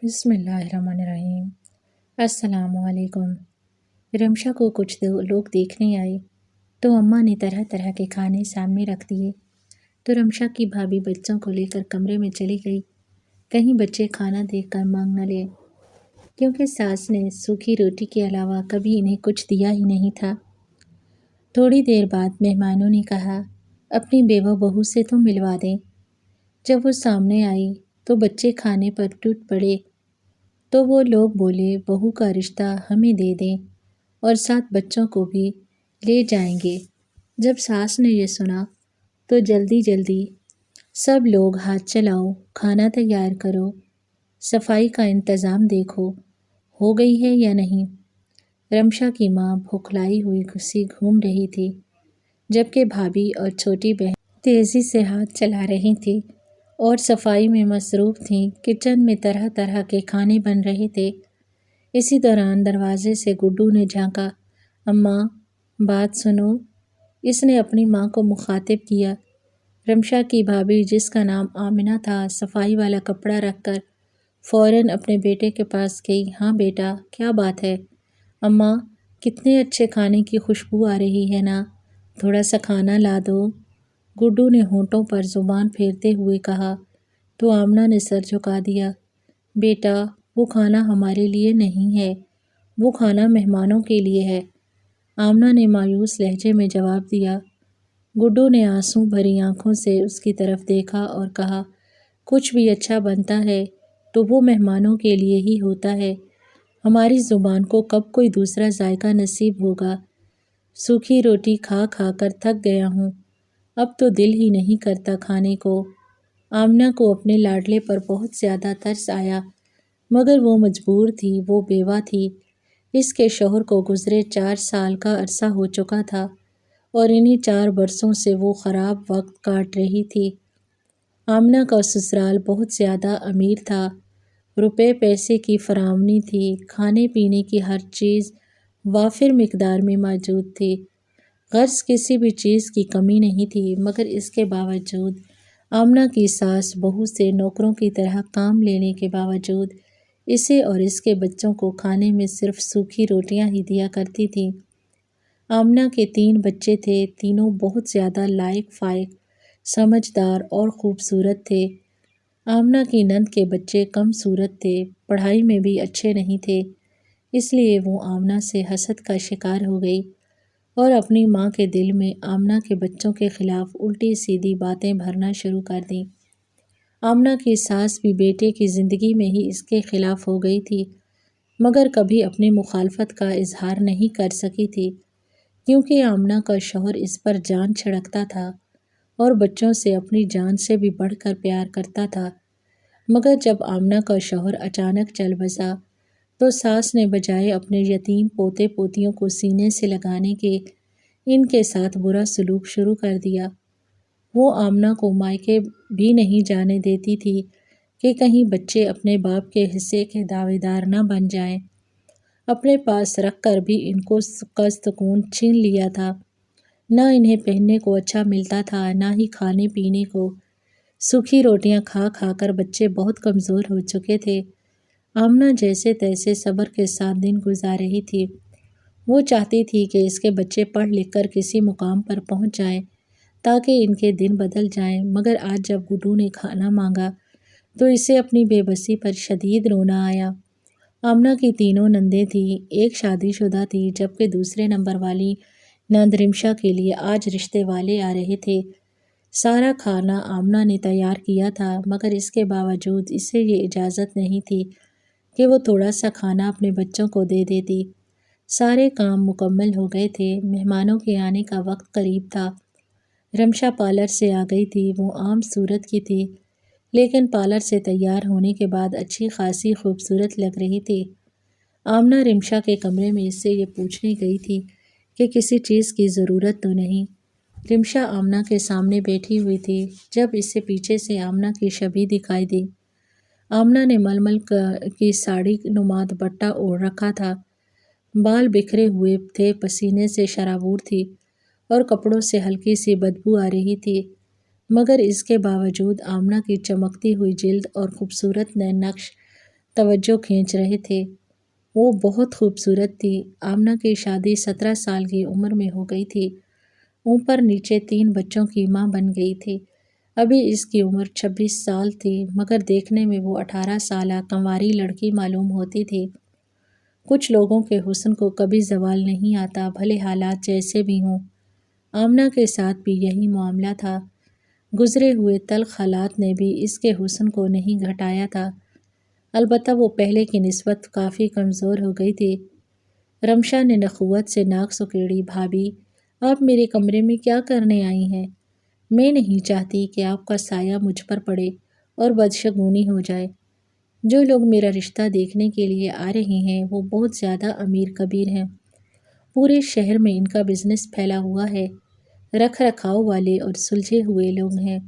بسم اللہ الرحمن الرحیم۔ السلام علیکم۔ رمشا کو کچھ لوگ دیکھنے آئے تو اماں نے طرح طرح کے کھانے سامنے رکھ دیے تو رمشا کی بھابھی بچوں کو لے کر کمرے میں چلی گئی، کہیں بچے کھانا دیکھ کر مانگ نہ لیں، کیونکہ ساس نے سوکھی روٹی کے علاوہ کبھی انہیں کچھ دیا ہی نہیں تھا۔ تھوڑی دیر بعد مہمانوں نے کہا اپنی بیوہ بہو سے تو ملوا دیں۔ جب وہ سامنے آئی تو بچے کھانے پر ٹوٹ پڑے تو وہ لوگ بولے بہو کا رشتہ ہمیں دے دیں اور ساتھ بچوں کو بھی لے جائیں گے۔ جب ساس نے یہ سنا تو جلدی سب لوگ ہاتھ چلاؤ، کھانا تیار کرو، صفائی کا انتظام دیکھو ہو گئی ہے یا نہیں۔ رمشا کی ماں بھوکھلائی ہوئی سی گھوم رہی تھی، جبکہ بھابھی اور چھوٹی بہن تیزی سے ہاتھ چلا رہی تھی اور صفائی میں مصروف تھیں۔ کچن میں طرح طرح کے کھانے بن رہے تھے۔ اسی دوران دروازے سے گڈو نے جھانکا، اماں بات سنو۔ اس نے اپنی ماں کو مخاطب کیا۔ رمشا کی بھابھی جس کا نام آمنہ تھا صفائی والا کپڑا رکھ کر فوراً اپنے بیٹے کے پاس گئی۔ ہاں بیٹا کیا بات ہے؟ اماں کتنے اچھے کھانے کی خوشبو آ رہی ہے نا، تھوڑا سا کھانا لا دو۔ گڈو نے ہونٹوں پر زبان پھیرتے ہوئے کہا تو آمنہ نے سر جھکا دیا۔ بیٹا وہ کھانا ہمارے لیے نہیں ہے، وہ کھانا مہمانوں کے لیے ہے، آمنہ نے مایوس لہجے میں جواب دیا۔ گڈو نے آنسو بھری آنکھوں سے اس کی طرف دیکھا اور کہا کچھ بھی اچھا بنتا ہے تو وہ مہمانوں کے لیے ہی ہوتا ہے، ہماری زبان کو کب کوئی دوسرا ذائقہ نصیب ہوگا؟ سوکھی روٹی کھا کھا کر تھک گیا ہوں، اب تو دل ہی نہیں کرتا کھانے کو۔ آمنہ کو اپنے لاڈلے پر بہت زیادہ ترس آیا، مگر وہ مجبور تھی، وہ بیوہ تھی۔ اس کے شوہر کو گزرے 4 سال کا عرصہ ہو چکا تھا اور انہی 4 برسوں سے وہ خراب وقت کاٹ رہی تھی۔ آمنہ کا سسرال بہت زیادہ امیر تھا، روپے پیسے کی فراوانی تھی، کھانے پینے کی ہر چیز وافر مقدار میں موجود تھی، غرض کسی بھی چیز کی کمی نہیں تھی، مگر اس کے باوجود آمنہ کی ساس بہو سے نوکروں کی طرح کام لینے کے باوجود اسے اور اس کے بچوں کو کھانے میں صرف سوکھی روٹیاں ہی دیا کرتی تھی۔ آمنہ کے 3 بچے تھے، تینوں بہت زیادہ لائق فائق، سمجھدار اور خوبصورت تھے۔ آمنہ کی نند کے بچے کم صورت تھے، پڑھائی میں بھی اچھے نہیں تھے، اس لیے وہ آمنہ سے حسد کا شکار ہو گئی اور اپنی ماں کے دل میں آمنہ کے بچوں کے خلاف الٹی سیدھی باتیں بھرنا شروع کر دیں۔ آمنہ کی ساس بھی بیٹے کی زندگی میں ہی اس کے خلاف ہو گئی تھی، مگر کبھی اپنی مخالفت کا اظہار نہیں کر سکی تھی، کیونکہ آمنہ کا شوہر اس پر جان چھڑکتا تھا اور بچوں سے اپنی جان سے بھی بڑھ کر پیار کرتا تھا۔ مگر جب آمنہ کا شوہر اچانک چل بسا تو ساس نے بجائے اپنے یتیم پوتے پوتیوں کو سینے سے لگانے کے ان کے ساتھ برا سلوک شروع کر دیا۔ وہ آمنہ کو مائکے بھی نہیں جانے دیتی تھی کہ کہیں بچے اپنے باپ کے حصے کے دعوے دار نہ بن جائیں۔ اپنے پاس رکھ کر بھی ان کو سکون چھین لیا تھا، نہ انہیں پہننے کو اچھا ملتا تھا، نہ ہی کھانے پینے کو۔ سوکھی روٹیاں کھا کھا کر بچے بہت کمزور ہو چکے تھے۔ آمنہ جیسے تیسے صبر کے ساتھ دن گزار رہی تھی۔ وہ چاہتی تھی کہ اس کے بچے پڑھ لکھ کر کسی مقام پر پہنچ جائیں تاکہ ان کے دن بدل جائیں، مگر آج جب گڈو نے کھانا مانگا تو اسے اپنی بے بسی پر شدید رونا آیا۔ آمنہ کی تینوں نندیں تھیں، ایک شادی شدہ تھی، جبکہ دوسرے نمبر والی نند رمشا کے لیے آج رشتے والے آ رہے تھے۔ سارا کھانا آمنہ نے تیار کیا تھا، مگر اس کے باوجود اسے یہ اجازت نہیں تھی کہ وہ تھوڑا سا کھانا اپنے بچوں کو دے دیتی۔ سارے کام مکمل ہو گئے تھے، مہمانوں کے آنے کا وقت قریب تھا۔ رمشا پارلر سے آ گئی تھی، وہ عام صورت کی تھی، لیکن پارلر سے تیار ہونے کے بعد اچھی خاصی خوبصورت لگ رہی تھی۔ آمنہ رمشا کے کمرے میں اس سے یہ پوچھنے گئی تھی کہ کسی چیز کی ضرورت تو نہیں۔ رمشا آمنہ کے سامنے بیٹھی ہوئی تھی، جب اسے پیچھے سے آمنہ کی شبیہ دکھائی دی۔ آمنہ نے ململ کی ساڑی نماد دوپٹہ اوڑھ رکھا تھا، بال بکھرے ہوئے تھے، پسینے سے شرابور تھی اور کپڑوں سے ہلکی سی بدبو آ رہی تھی، مگر اس کے باوجود آمنہ کی چمکتی ہوئی جلد اور خوبصورت نیم نقش توجہ کھینچ رہے تھے۔ وہ بہت خوبصورت تھی۔ آمنہ کی شادی 17 سال کی عمر میں ہو گئی تھی۔ اوپر نیچے 3 بچوں کی ماں بن گئی تھی۔ ابھی اس کی عمر 26 سال تھی، مگر دیکھنے میں وہ 18 سالہ کنواری لڑکی معلوم ہوتی تھی۔ کچھ لوگوں کے حسن کو کبھی زوال نہیں آتا، بھلے حالات جیسے بھی ہوں۔ آمنہ کے ساتھ بھی یہی معاملہ تھا۔ گزرے ہوئے تلخ حالات نے بھی اس کے حسن کو نہیں گھٹایا تھا، البتہ وہ پہلے کی نسبت کافی کمزور ہو گئی تھی۔ رمشا نے نخوت سے ناک سکیڑی۔ بھابھی، آپ میرے کمرے میں کیا کرنے آئی ہیں؟ میں نہیں چاہتی کہ آپ کا سایہ مجھ پر پڑے اور بدشگونی ہو جائے۔ جو لوگ میرا رشتہ دیکھنے کے لیے آ رہے ہیں وہ بہت زیادہ امیر کبیر ہیں۔ پورے شہر میں ان کا بزنس پھیلا ہوا ہے، رکھ رکھاؤ والے اور سلجھے ہوئے لوگ ہیں۔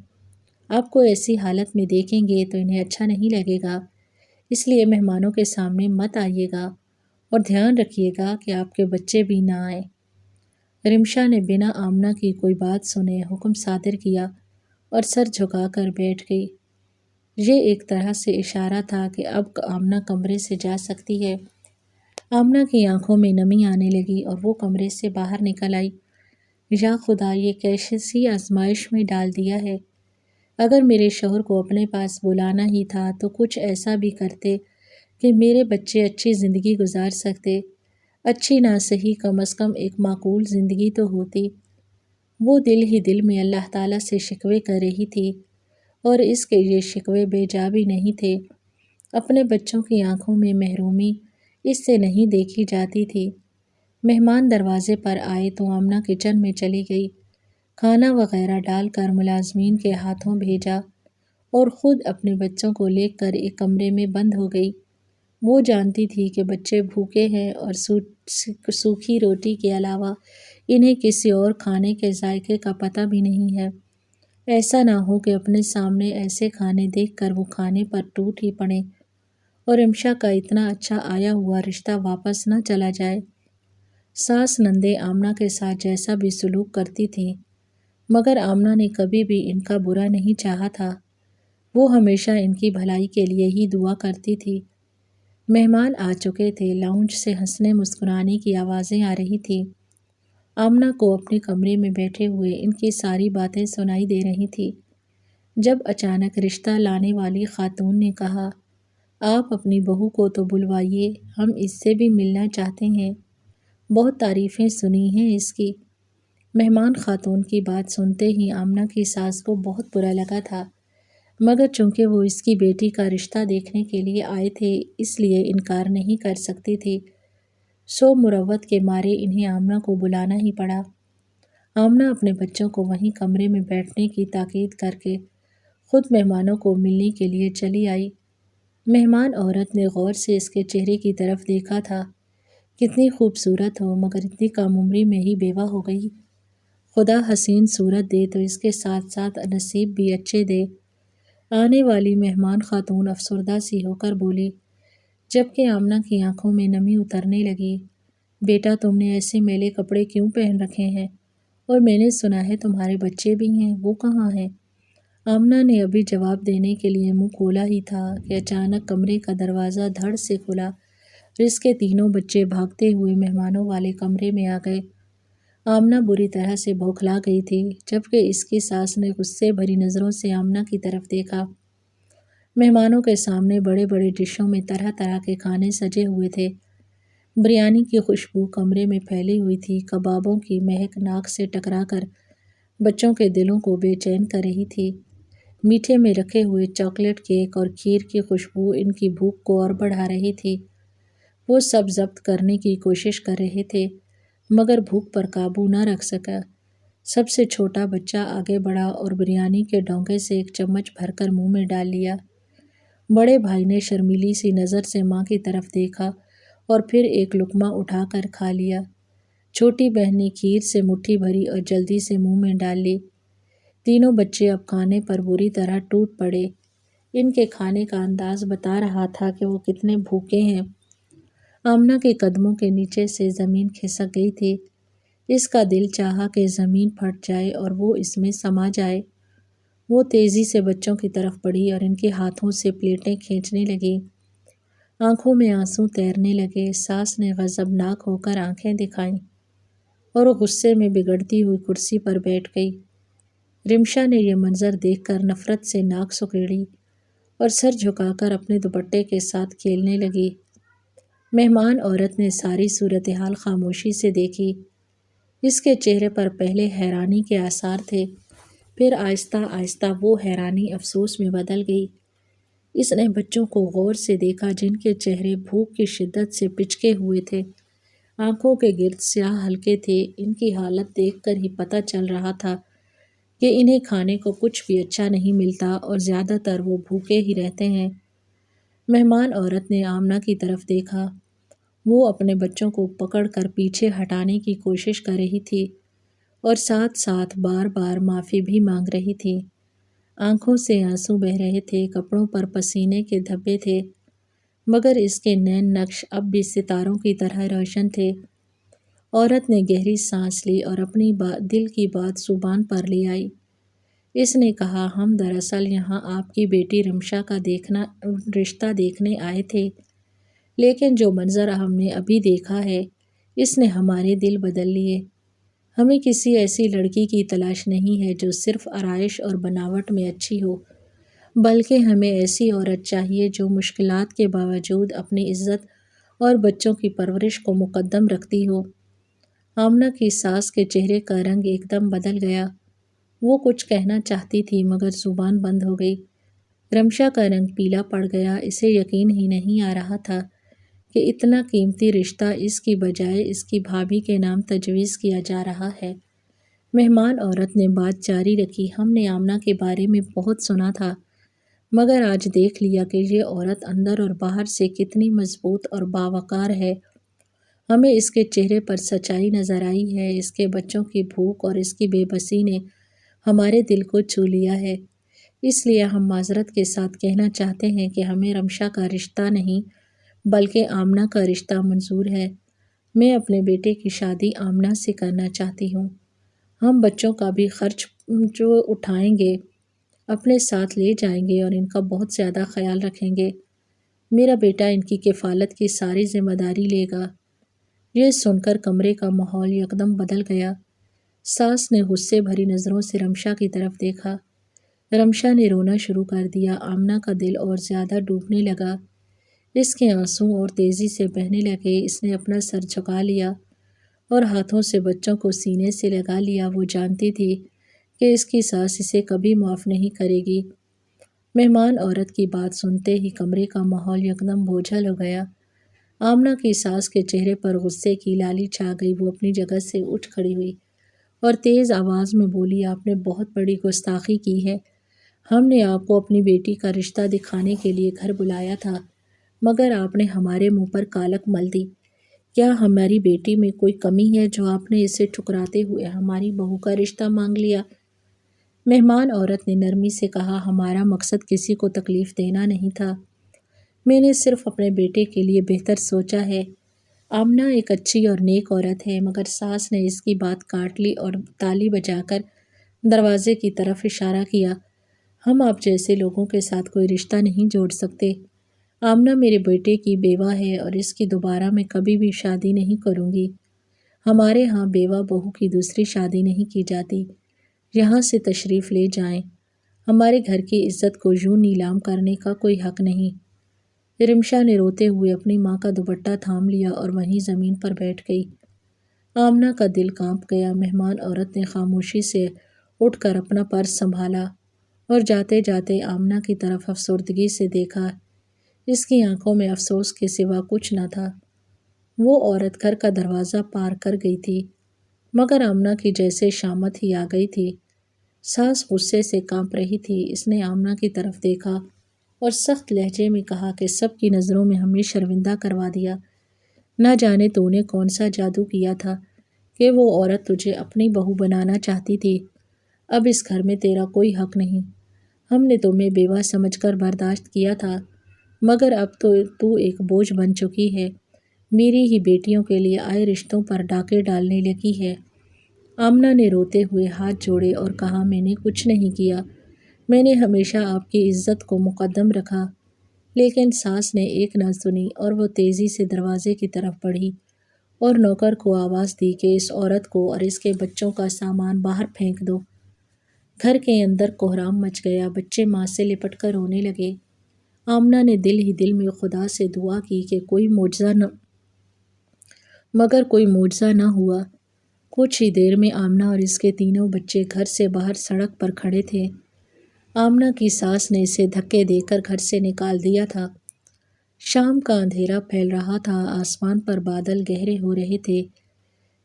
آپ کو ایسی حالت میں دیکھیں گے تو انہیں اچھا نہیں لگے گا، اس لیے مہمانوں کے سامنے مت آئیے گا اور دھیان رکھیے گا کہ آپ کے بچے بھی نہ آئیں۔ رمشا نے بنا آمنہ کی کوئی بات سنے حکم صادر کیا اور سر جھکا کر بیٹھ گئی۔ یہ ایک طرح سے اشارہ تھا کہ اب آمنہ کمرے سے جا سکتی ہے۔ آمنہ کی آنکھوں میں نمی آنے لگی اور وہ کمرے سے باہر نکل آئی۔ یا خدا، یہ کیسی آزمائش میں ڈال دیا ہے۔ اگر میرے شوہر کو اپنے پاس بلانا ہی تھا تو کچھ ایسا بھی کرتے کہ میرے بچے اچھی زندگی گزار سکتے۔ اچھی نہ صحیح، کم از کم ایک معقول زندگی تو ہوتی۔ وہ دل ہی دل میں اللہ تعالیٰ سے شکوے کر رہی تھی، اور اس کے یہ شکوے بے جا بھی نہیں تھے۔ اپنے بچوں کی آنکھوں میں محرومی اس سے نہیں دیکھی جاتی تھی۔ مہمان دروازے پر آئے تو آمنہ کچن میں چلی گئی، کھانا وغیرہ ڈال کر ملازمین کے ہاتھوں بھیجا اور خود اپنے بچوں کو لے کر ایک کمرے میں بند ہو گئی۔ وہ جانتی تھی کہ بچے بھوکے ہیں اور سوکھی روٹی کے علاوہ انہیں کسی اور کھانے کے ذائقے کا پتہ بھی نہیں ہے۔ ایسا نہ ہو کہ اپنے سامنے ایسے کھانے دیکھ کر وہ کھانے پر ٹوٹ ہی پڑیں اور رمشا کا اتنا اچھا آیا ہوا رشتہ واپس نہ چلا جائے۔ ساس نندیں آمنہ کے ساتھ جیسا بھی سلوک کرتی تھیں، مگر آمنہ نے کبھی بھی ان کا برا نہیں چاہا تھا۔ وہ ہمیشہ ان کی بھلائی کے لیے ہی دعا کرتی تھی۔ مہمان آ چکے تھے۔ لاؤنج سے ہنسنے مسکرانے کی آوازیں آ رہی تھیں۔ آمنہ کو اپنے کمرے میں بیٹھے ہوئے ان کی ساری باتیں سنائی دے رہی تھی، جب اچانک رشتہ لانے والی خاتون نے کہا، آپ اپنی بہو کو تو بلوائیے، ہم اس سے بھی ملنا چاہتے ہیں، بہت تعریفیں سنی ہیں اس کی۔ مہمان خاتون کی بات سنتے ہی آمنہ کی ساس کو بہت برا لگا تھا، مگر چونکہ وہ اس کی بیٹی کا رشتہ دیکھنے کے لیے آئے تھے اس لیے انکار نہیں کر سکتی تھی، سو مروت کے مارے انہیں آمنہ کو بلانا ہی پڑا۔ آمنہ اپنے بچوں کو وہیں کمرے میں بیٹھنے کی تاکید کر کے خود مہمانوں کو ملنے کے لیے چلی آئی۔ مہمان عورت نے غور سے اس کے چہرے کی طرف دیکھا تھا۔ کتنی خوبصورت ہو، مگر اتنی کم عمری میں ہی بیوہ ہو گئی۔ خدا حسین صورت دے تو اس کے ساتھ ساتھ نصیب بھی اچھے دے۔ آنے والی مہمان خاتون افسردہ سی ہو کر بولی، جبکہ آمنہ کی آنکھوں میں نمی اترنے لگی، بیٹا تم نے ایسے میلے کپڑے کیوں پہن رکھے ہیں؟ اور میں نے سنا ہے تمہارے بچے بھی ہیں، وہ کہاں ہیں؟ آمنہ نے ابھی جواب دینے کے لیے منہ کھولا ہی تھا کہ اچانک کمرے کا دروازہ دھڑ سے کھلا اور اس کے تینوں بچے بھاگتے ہوئے مہمانوں والے کمرے میں آ گئے۔ آمنہ بری طرح سے بوکھلا گئی تھی، جبکہ اس کی ساس نے غصے بھری نظروں سے آمنہ کی طرف دیکھا۔ مہمانوں کے سامنے بڑے بڑے ڈشوں میں طرح طرح کے کھانے سجے ہوئے تھے۔ بریانی کی خوشبو کمرے میں پھیلی ہوئی تھی، کبابوں کی مہک ناک سے ٹکرا کر بچوں کے دلوں کو بے چین کر رہی تھی۔ میٹھے میں رکھے ہوئے چاکلیٹ کیک اور کھیر کی خوشبو ان کی بھوک کو اور بڑھا رہی تھی۔ وہ سب ضبط کرنے کی کوشش کر رہے تھے، مگر بھوک پر قابو نہ رکھ سکا۔ سب سے چھوٹا بچہ آگے بڑھا اور بریانی کے ڈونگے سے ایک چمچ بھر کر منہ میں ڈال لیا۔ بڑے بھائی نے شرمیلی سی نظر سے ماں کی طرف دیکھا اور پھر ایک لقمہ اٹھا کر کھا لیا۔ چھوٹی بہن نے کھیر سے مٹھی بھری اور جلدی سے منہ میں ڈال لی۔ تینوں بچے اب کھانے پر بری طرح ٹوٹ پڑے۔ ان کے کھانے کا انداز بتا رہا تھا کہ وہ کتنے بھوکے ہیں۔ آمنہ کے قدموں کے نیچے سے زمین کھسک گئی تھی۔ اس کا دل چاہا کہ زمین پھٹ جائے اور وہ اس میں سما جائے۔ وہ تیزی سے بچوں کی طرف بڑھی اور ان کے ہاتھوں سے پلیٹیں کھینچنے لگی۔ آنکھوں میں آنسو تیرنے لگے۔ ساس نے غضبناک ہو کر آنکھیں دکھائیں اور وہ غصے میں بگڑتی ہوئی کرسی پر بیٹھ گئی۔ رمشا نے یہ منظر دیکھ کر نفرت سے ناک سکیڑی اور سر جھکا کر اپنے دوپٹے کے ساتھ کھیلنے لگی۔ مہمان عورت نے ساری صورتحال خاموشی سے دیکھی۔ اس کے چہرے پر پہلے حیرانی کے آثار تھے، پھر آہستہ آہستہ وہ حیرانی افسوس میں بدل گئی۔ اس نے بچوں کو غور سے دیکھا جن کے چہرے بھوک کی شدت سے پچکے ہوئے تھے، آنکھوں کے گرد سیاہ حلقے تھے۔ ان کی حالت دیکھ کر ہی پتہ چل رہا تھا کہ انہیں کھانے کو کچھ بھی اچھا نہیں ملتا اور زیادہ تر وہ بھوکے ہی رہتے ہیں۔ مہمان عورت نے آمنہ کی طرف دیکھا۔ وہ اپنے بچوں کو پکڑ کر پیچھے ہٹانے کی کوشش کر رہی تھی اور ساتھ ساتھ بار بار معافی بھی مانگ رہی تھی۔ آنکھوں سے آنسو بہہ رہے تھے، کپڑوں پر پسینے کے دھبے تھے، مگر اس کے نین نقش اب بھی ستاروں کی طرح روشن تھے۔ عورت نے گہری سانس لی اور اپنی دل کی بات زبان پر لے آئی۔ اس نے کہا، ہم دراصل یہاں آپ کی بیٹی رمشا کا رشتہ دیکھنے آئے تھے، لیکن جو منظر ہم نے ابھی دیکھا ہے اس نے ہمارے دل بدل لیے۔ ہمیں کسی ایسی لڑکی کی تلاش نہیں ہے جو صرف آرائش اور بناوٹ میں اچھی ہو، بلکہ ہمیں ایسی عورت چاہیے جو مشکلات کے باوجود اپنی عزت اور بچوں کی پرورش کو مقدم رکھتی ہو۔ آمنہ کی ساس کے چہرے کا رنگ ایک دم بدل گیا۔ وہ کچھ کہنا چاہتی تھی مگر زبان بند ہو گئی۔ رمشا کا رنگ پیلا پڑ گیا۔ اسے یقین ہی نہیں آ رہا تھا کہ اتنا قیمتی رشتہ اس کی بجائے اس کی بھابھی کے نام تجویز کیا جا رہا ہے۔ مہمان عورت نے بات جاری رکھی، ہم نے آمنہ کے بارے میں بہت سنا تھا، مگر آج دیکھ لیا کہ یہ عورت اندر اور باہر سے کتنی مضبوط اور باوقار ہے۔ ہمیں اس کے چہرے پر سچائی نظر آئی ہے۔ اس کے بچوں کی بھوک اور اس کی بے بسی نے ہمارے دل کو چھو لیا ہے۔ اس لیے ہم معذرت کے ساتھ کہنا چاہتے ہیں کہ ہمیں رمشا کا رشتہ نہیں بلکہ آمنہ کا رشتہ منظور ہے۔ میں اپنے بیٹے کی شادی آمنہ سے کرنا چاہتی ہوں۔ ہم بچوں کا بھی خرچ جو اٹھائیں گے اپنے ساتھ لے جائیں گے اور ان کا بہت زیادہ خیال رکھیں گے۔ میرا بیٹا ان کی کفالت کی ساری ذمہ داری لے گا۔ یہ سن کر کمرے کا ماحول یکدم بدل گیا۔ ساس نے غصے بھری نظروں سے رمشا کی طرف دیکھا۔ رمشا نے رونا شروع کر دیا۔ آمنہ کا دل اور زیادہ ڈوبنے لگا۔ اس کے آنسو اور تیزی سے بہنے لگے۔ اس نے اپنا سر جھکا لیا اور ہاتھوں سے بچوں کو سینے سے لگا لیا۔ وہ جانتی تھی کہ اس کی ساس اسے کبھی معاف نہیں کرے گی۔ مہمان عورت کی بات سنتے ہی کمرے کا ماحول یکدم بوجھل ہو گیا۔ آمنہ کی ساس کے چہرے پر غصے کی لالی چھا گئی۔ وہ اپنی جگہ سے اٹھ کھڑی ہوئی اور تیز آواز میں بولی، آپ نے بہت بڑی گستاخی کی ہے۔ ہم نے آپ کو اپنی بیٹی کا رشتہ دکھانے کے لیے گھر بلایا تھا، مگر آپ نے ہمارے منہ پر کالک مل دی۔ کیا ہماری بیٹی میں کوئی کمی ہے جو آپ نے اسے ٹھکراتے ہوئے ہماری بہو کا رشتہ مانگ لیا؟ مہمان عورت نے نرمی سے کہا، ہمارا مقصد کسی کو تکلیف دینا نہیں تھا، میں نے صرف اپنے بیٹے کے لیے بہتر سوچا ہے۔ آمنہ ایک اچھی اور نیک عورت ہے، مگر ساس نے اس کی بات کاٹ لی اور تالی بجا کر دروازے کی طرف اشارہ کیا۔ ہم آپ جیسے لوگوں کے ساتھ کوئی رشتہ نہیں جوڑ سکتے۔ آمنہ میرے بیٹے کی بیوہ ہے اور اس کی دوبارہ میں کبھی بھی شادی نہیں کروں گی۔ ہمارے ہاں بیوہ بہو کی دوسری شادی نہیں کی جاتی۔ یہاں سے تشریف لے جائیں۔ ہمارے گھر کی عزت کو یوں نیلام کرنے کا کوئی حق نہیں۔ رمشا نے روتے ہوئے اپنی ماں کا دوپٹہ تھام لیا اور وہیں زمین پر بیٹھ گئی۔ آمنہ کا دل کانپ گیا۔ مہمان عورت نے خاموشی سے اٹھ کر اپنا پرس سنبھالا اور جاتے جاتے آمنہ کی طرف افسردگی سے دیکھا۔ اس کی آنکھوں میں افسوس کے سوا کچھ نہ تھا۔ وہ عورت گھر کا دروازہ پار کر گئی تھی، مگر آمنہ کی جیسے شامت ہی آ گئی تھی۔ ساس غصے سے کانپ رہی تھی۔ اس نے آمنہ کی طرف دیکھا اور سخت لہجے میں کہا کہ سب کی نظروں میں ہمیں شرمندہ کروا دیا۔ نہ جانے تو نے کون سا جادو کیا تھا کہ وہ عورت تجھے اپنی بہو بنانا چاہتی تھی۔ اب اس گھر میں تیرا کوئی حق نہیں۔ ہم نے تمہیں بیوہ سمجھ کر برداشت کیا تھا، مگر اب تو ایک بوجھ بن چکی ہے۔ میری ہی بیٹیوں کے لیے آئے رشتوں پر ڈاکے ڈالنے لگی ہے۔ آمنہ نے روتے ہوئے ہاتھ جوڑے اور کہا، میں نے کچھ نہیں کیا۔ میں نے ہمیشہ آپ کی عزت کو مقدم رکھا۔ لیکن ساس نے ایک نہ سنی اور وہ تیزی سے دروازے کی طرف بڑھی اور نوکر کو آواز دی کہ اس عورت کو اور اس کے بچوں کا سامان باہر پھینک دو۔ گھر کے اندر کوہرام مچ گیا، بچے ماں سے لپٹ کر رونے لگے۔ آمنہ نے دل ہی دل میں خدا سے دعا کی کہ مگر کوئی معجزہ نہ ہوا۔ کچھ ہی دیر میں آمنہ اور اس کے تینوں بچے گھر سے باہر سڑک پر کھڑے تھے۔ آمنہ کی ساس نے اسے دھکے دے کر گھر سے نکال دیا تھا۔ شام کا اندھیرا پھیل رہا تھا، آسمان پر بادل گہرے ہو رہے تھے،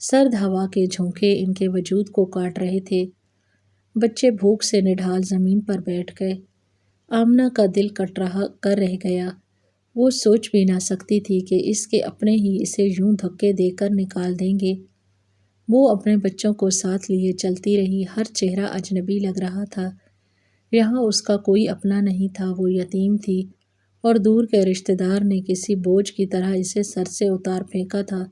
سرد ہوا کے جھونکے ان کے وجود کو کاٹ رہے تھے۔ بچے بھوک سے نڈھال زمین پر بیٹھ گئے۔ آمنہ کا دل کر رہ گیا۔ وہ سوچ بھی نہ سکتی تھی کہ اس کے اپنے ہی اسے یوں دھکے دے کر نکال دیں گے۔ وہ اپنے بچوں کو ساتھ لیے چلتی رہی، ہر چہرہ اجنبی لگ رہا تھا۔ یہاں اس کا کوئی اپنا نہیں تھا، وہ یتیم تھی اور دور کے رشتہ دار نے کسی بوجھ کی طرح اسے سر سے اتار پھینکا تھا۔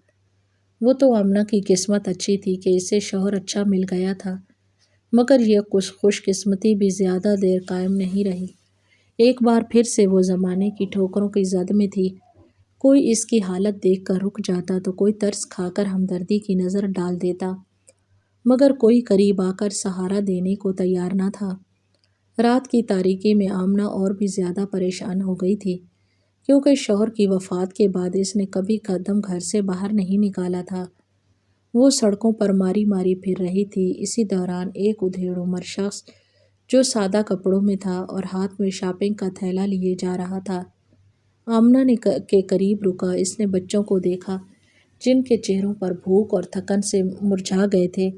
وہ تو آمنہ کی قسمت اچھی تھی کہ اسے شوہر اچھا مل گیا تھا، مگر یہ خوش قسمتی بھی زیادہ دیر قائم نہیں رہی۔ ایک بار پھر سے وہ زمانے کی ٹھوکروں کی زد میں تھی۔ کوئی اس کی حالت دیکھ کر رک جاتا تو کوئی ترس کھا کر ہمدردی کی نظر ڈال دیتا، مگر کوئی قریب آ کر سہارا دینے کو تیار نہ تھا۔ رات کی تاریکی میں آمنہ اور بھی زیادہ پریشان ہو گئی تھی، کیونکہ شوہر کی وفات کے بعد اس نے کبھی قدم گھر سے باہر نہیں نکالا تھا۔ وہ سڑکوں پر ماری ماری پھر رہی تھی۔ اسی دوران ایک ادھیڑ عمر شخص جو سادہ کپڑوں میں تھا اور ہاتھ میں شاپنگ کا تھیلا لیے جا رہا تھا، آمنہ کے قریب رکا۔ اس نے بچوں کو دیکھا جن کے چہروں پر بھوک اور تھکن سے مرجھا گئے تھے،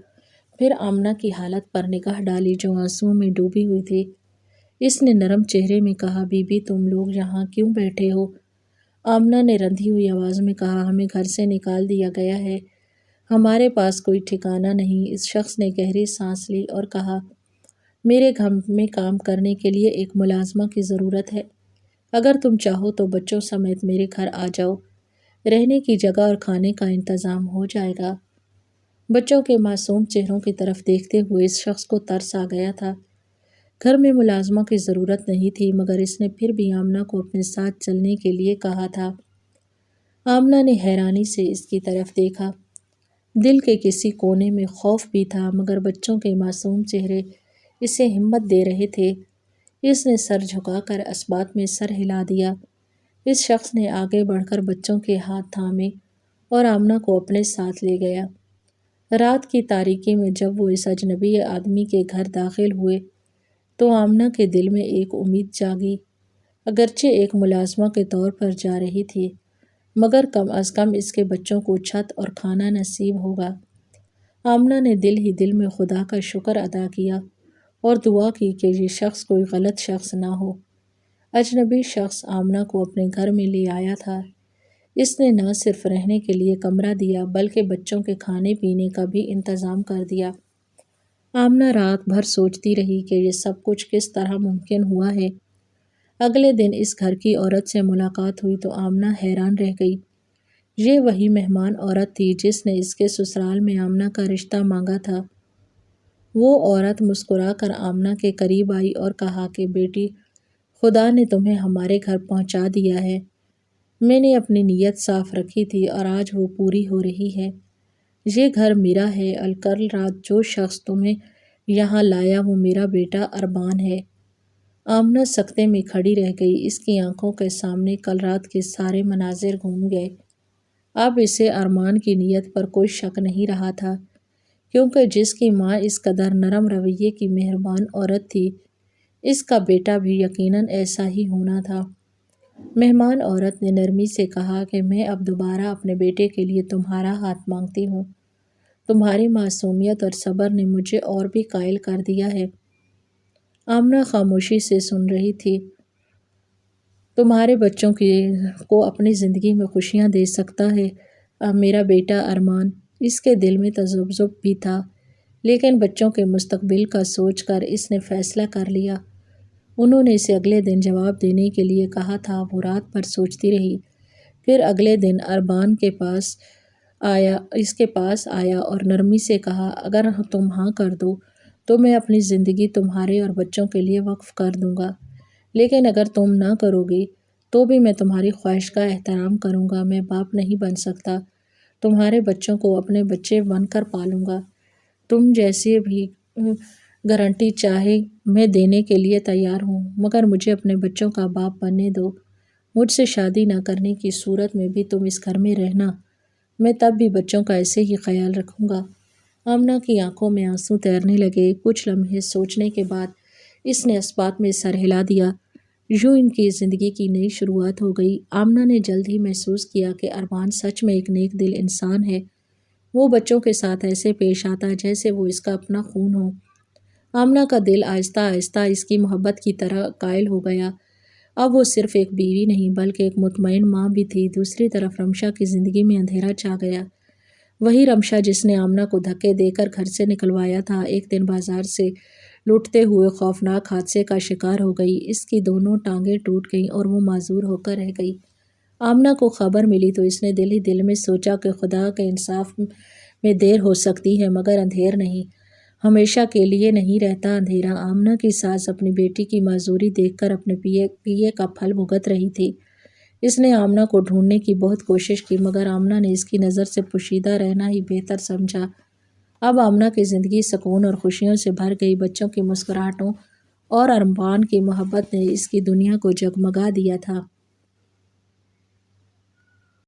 پھر آمنہ کی حالت پر نگاہ ڈالی جو آنسوؤں میں ڈوبی ہوئی تھی۔ اس نے نرم چہرے میں کہا، بی بی تم لوگ یہاں کیوں بیٹھے ہو؟ آمنہ نے رندھی ہوئی آواز میں کہا، ہمیں گھر سے نکال دیا گیا ہے، ہمارے پاس کوئی ٹھکانہ نہیں۔ اس شخص نے گہری سانس لی اور کہا، میرے گھر میں کام کرنے کے لیے ایک ملازمہ کی ضرورت ہے، اگر تم چاہو تو بچوں سمیت میرے گھر آ جاؤ، رہنے کی جگہ اور کھانے کا انتظام ہو جائے گا۔ بچوں کے معصوم چہروں کی طرف دیکھتے ہوئے اس شخص کو ترس آ گیا تھا۔ گھر میں ملازمہ کی ضرورت نہیں تھی، مگر اس نے پھر بھی آمنہ کو اپنے ساتھ چلنے کے لیے کہا تھا۔ آمنہ نے حیرانی سے اس کی طرف دیکھا۔ دل کے کسی کونے میں خوف بھی تھا، مگر بچوں کے معصوم چہرے اسے ہمت دے رہے تھے۔ اس نے سر جھکا کر اثبات میں سر ہلا دیا۔ اس شخص نے آگے بڑھ کر بچوں کے ہاتھ تھامے اور آمنہ کو اپنے ساتھ لے گیا۔ رات کی تاریکی میں جب وہ اس اجنبی آدمی کے گھر داخل ہوئے تو آمنہ کے دل میں ایک امید جاگی۔ اگرچہ ایک ملازمہ کے طور پر جا رہی تھی، مگر کم از کم اس کے بچوں کو چھت اور کھانا نصیب ہوگا۔ آمنہ نے دل ہی دل میں خدا کا شکر ادا کیا اور دعا کی کہ یہ شخص کوئی غلط شخص نہ ہو۔ اجنبی شخص آمنہ کو اپنے گھر میں لے آیا تھا۔ اس نے نہ صرف رہنے کے لیے کمرہ دیا بلکہ بچوں کے کھانے پینے کا بھی انتظام کر دیا۔ آمنہ رات بھر سوچتی رہی کہ یہ سب کچھ کس طرح ممکن ہوا ہے۔ اگلے دن اس گھر کی عورت سے ملاقات ہوئی تو آمنہ حیران رہ گئی۔ یہ وہی مہمان عورت تھی جس نے اس کے سسرال میں آمنہ کا رشتہ مانگا تھا۔ وہ عورت مسکرا کر آمنہ کے قریب آئی اور کہا کہ بیٹی، خدا نے تمہیں ہمارے گھر پہنچا دیا ہے۔ میں نے اپنی نیت صاف رکھی تھی اور آج وہ پوری ہو رہی ہے۔ یہ گھر میرا ہے۔ کل رات جو شخص تمہیں یہاں لایا وہ میرا بیٹا ارمان ہے۔ آمنہ سکتے میں کھڑی رہ گئی۔ اس کی آنکھوں کے سامنے کل رات کے سارے مناظر گھوم گئے۔ اب اسے ارمان کی نیت پر کوئی شک نہیں رہا تھا، کیونکہ جس کی ماں اس قدر نرم رویے کی مہربان عورت تھی، اس کا بیٹا بھی یقیناً ایسا ہی ہونا تھا۔ مہمان عورت نے نرمی سے کہا کہ میں اب دوبارہ اپنے بیٹے کے لیے تمہارا ہاتھ مانگتی ہوں۔ تمہاری معصومیت اور صبر نے مجھے اور بھی قائل کر دیا ہے۔ آمنہ خاموشی سے سن رہی تھی۔ تمہارے بچوں کو اپنی زندگی میں خوشیاں دے سکتا ہے میرا بیٹا ارمان۔ اس کے دل میں تذبذب بھی تھا، لیکن بچوں کے مستقبل کا سوچ کر اس نے فیصلہ کر لیا۔ انہوں نے اسے اگلے دن جواب دینے کے لیے کہا تھا۔ وہ رات بھر سوچتی رہی، پھر اگلے دن ارمان اس کے پاس آیا اور نرمی سے کہا، اگر تم ہاں کر دو تو میں اپنی زندگی تمہارے اور بچوں کے لیے وقف کر دوں گا، لیکن اگر تم نہ کرو گی تو بھی میں تمہاری خواہش کا احترام کروں گا۔ میں باپ نہیں بن سکتا، تمہارے بچوں کو اپنے بچے بن کر پالوں گا۔ تم جیسے بھی گارنٹی چاہے میں دینے کے لیے تیار ہوں، مگر مجھے اپنے بچوں کا باپ بننے دو۔ مجھ سے شادی نہ کرنے کی صورت میں بھی تم اس گھر میں رہنا، میں تب بھی بچوں کا ایسے ہی خیال رکھوں گا۔ آمنہ کی آنکھوں میں آنسو تیرنے لگے۔ کچھ لمحے سوچنے کے بعد اس نے اس بات میں سر ہلا دیا۔ یوں ان کی زندگی کی نئی شروعات ہو گئی۔ آمنہ نے جلد ہی محسوس کیا کہ ارمان سچ میں ایک نیک دل انسان ہے۔ وہ بچوں کے ساتھ ایسے پیش آتا جیسے وہ اس کا اپنا خون ہو۔ آمنہ کا دل آہستہ آہستہ اس کی محبت کی طرح قائل ہو گیا۔ اب وہ صرف ایک بیوی نہیں بلکہ ایک مطمئن ماں بھی تھی۔ دوسری طرف رمشا کی زندگی میں اندھیرا چھا گیا۔ وہی رمشا جس نے آمنہ کو دھکے دے کر گھر سے نکلوایا تھا، ایک دن بازار سے لوٹتے ہوئے خوفناک حادثے کا شکار ہو گئی۔ اس کی دونوں ٹانگیں ٹوٹ گئیں اور وہ معذور ہو کر رہ گئی۔ آمنہ کو خبر ملی تو اس نے دل ہی دل میں سوچا کہ خدا کے انصاف میں دیر ہو سکتی ہے مگر اندھیر نہیں، ہمیشہ کے لیے نہیں رہتا اندھیرا۔ آمنہ کی ساس اپنی بیٹی کی معذوری دیکھ کر اپنے پیے کا پھل بھگت رہی تھی۔ اس نے آمنہ کو ڈھونڈنے کی بہت کوشش کی مگر آمنہ نے اس کی نظر سے پوشیدہ رہنا ہی بہتر سمجھا۔ اب آمنہ کی زندگی سکون اور خوشیوں سے بھر گئی۔ بچوں کی مسکراہٹوں اور ارمان کی محبت نے اس کی دنیا کو جگمگا دیا تھا۔